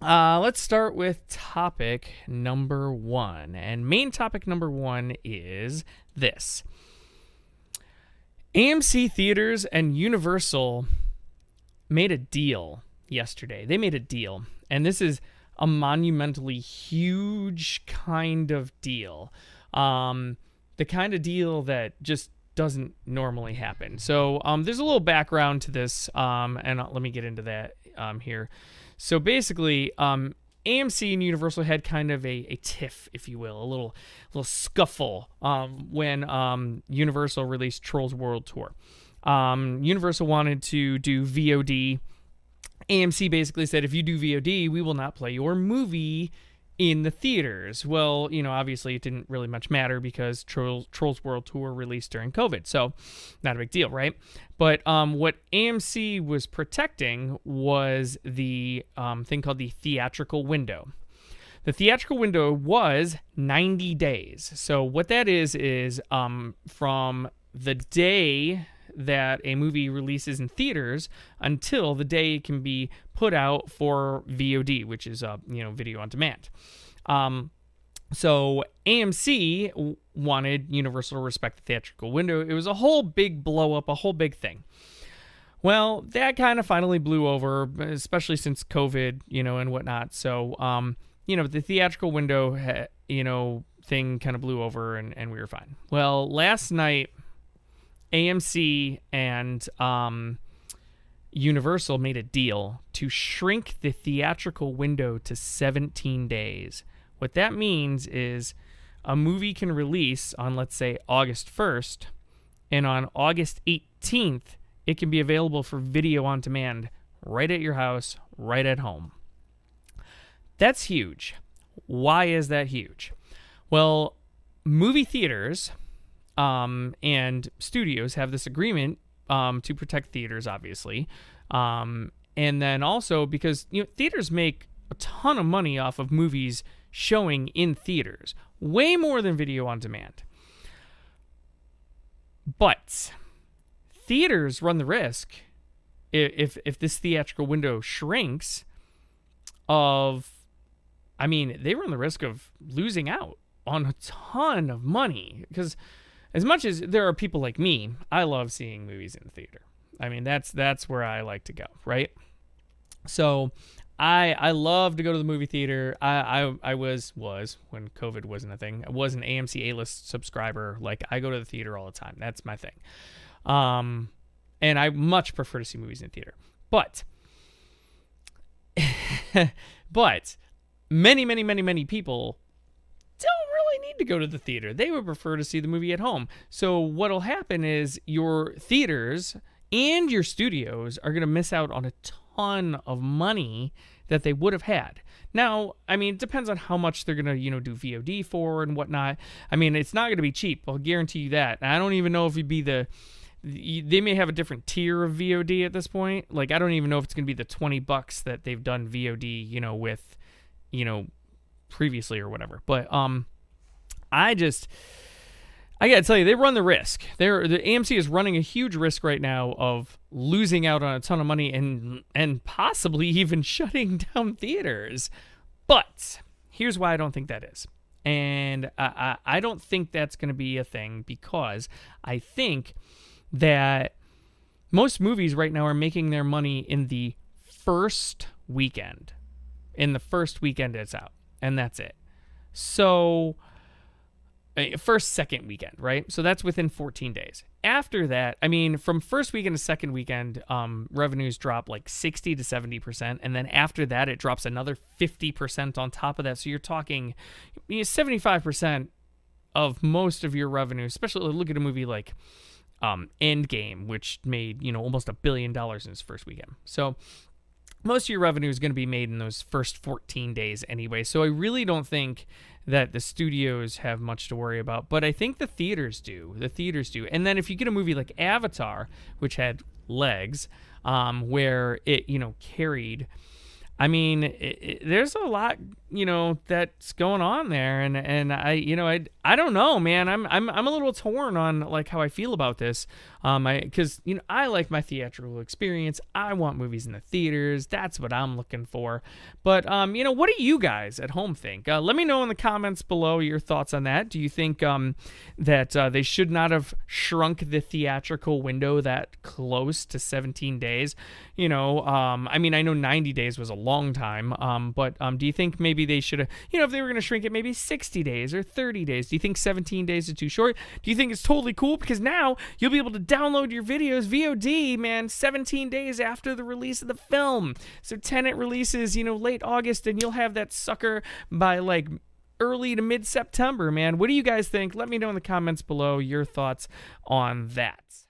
Let's start with topic number one. And main topic number one is this: AMC Theaters and Universal made a deal yesterday. They made a deal. And this is a monumentally huge kind of deal. The kind of deal that just doesn't normally happen. So there's a little background to this, and let me get into that here. So basically, AMC and Universal had kind of a tiff, if you will, a little scuffle when Universal released Trolls World Tour. Universal wanted to do VOD. AMC basically said, if you do VOD, we will not play your movie in the theaters. Well, obviously it didn't really much matter because Trolls World Tour released during COVID, so not a big deal, right? But what AMC was protecting was the thing called the theatrical window. The theatrical window was 90 days. So what that is from the day that a movie releases in theaters until the day it can be put out for VOD, which is video on demand. So AMC wanted Universal to respect the theatrical window. It was a whole big blow up, a whole big thing. Well, that kind of finally blew over, especially since COVID, and whatnot. So, the theatrical window, thing kind of blew over and we were fine. Well, last night, AMC and Universal made a deal to shrink the theatrical window to 17 days. What that means is a movie can release on, let's say, August 1st, and on August 18th, it can be available for video on demand right at your house, right at home. That's huge. Why is that huge? Well, movie theaters and studios have this agreement to protect theaters, obviously. And then also because theaters make a ton of money off of movies showing in theaters, way more than video on demand. But theaters run the risk, if this theatrical window shrinks, they run the risk of losing out on a ton of money. Because as much as there are people like me, I love seeing movies in the theater. That's where I like to go, right? So I love to go to the movie theater. I was when COVID wasn't a thing. I was an AMC A-list subscriber. Like, I go to the theater all the time. That's my thing. And I much prefer to see movies in theater. But many people don't really need to go to the theater. They would prefer to see the movie at home. So what'll happen is your theaters and your studios are going to miss out on a ton of money that they would have had. Now, it depends on how much they're going to, do VOD for and whatnot. It's not going to be cheap. I'll guarantee you that. And I don't even know if it'd be they may have a different tier of VOD at this point. Like, I don't even know if it's going to be the $20 that they've done VOD, with, previously or whatever. But I gotta tell you, they run the risk. The AMC is running a huge risk right now of losing out on a ton of money and possibly even shutting down theaters. But here's why I don't think that is. And I don't think that's going to be a thing, because I think that most movies right now are making their money in the first weekend. In the first weekend it's out. And that's it. So second weekend, right? So that's within 14 days. After that, from first weekend to second weekend, revenues drop like 60 to 70%. And then after that, it drops another 50% on top of that. So you're talking 75% of most of your revenue, especially look at a movie like Endgame, which made, almost $1 billion in its first weekend. So most of your revenue is going to be made in those first 14 days anyway. So I really don't think that the studios have much to worry about, but I think the theaters do. And then if you get a movie like Avatar, which had legs, where it, carried, there's a lot, that's going on there. And I I don't know, man. I'm a little torn on like how I feel about this. Because I like my theatrical experience. I want movies in the theaters. That's what I'm looking for. But what do you guys at home think? Let me know in the comments below your thoughts on that. Do you think that they should not have shrunk the theatrical window that close to 17 days? I know 90 days was a long time. But do you think maybe they should have, if they were going to shrink it, maybe 60 days or 30 days? Do you think 17 days is too short? Do you think it's totally cool? Because now you'll be able to download your videos VOD, man, 17 days after the release of the film. So Tenet releases, late August, and you'll have that sucker by like early to mid-September, man. What do you guys think? Let me know in the comments below your thoughts on that.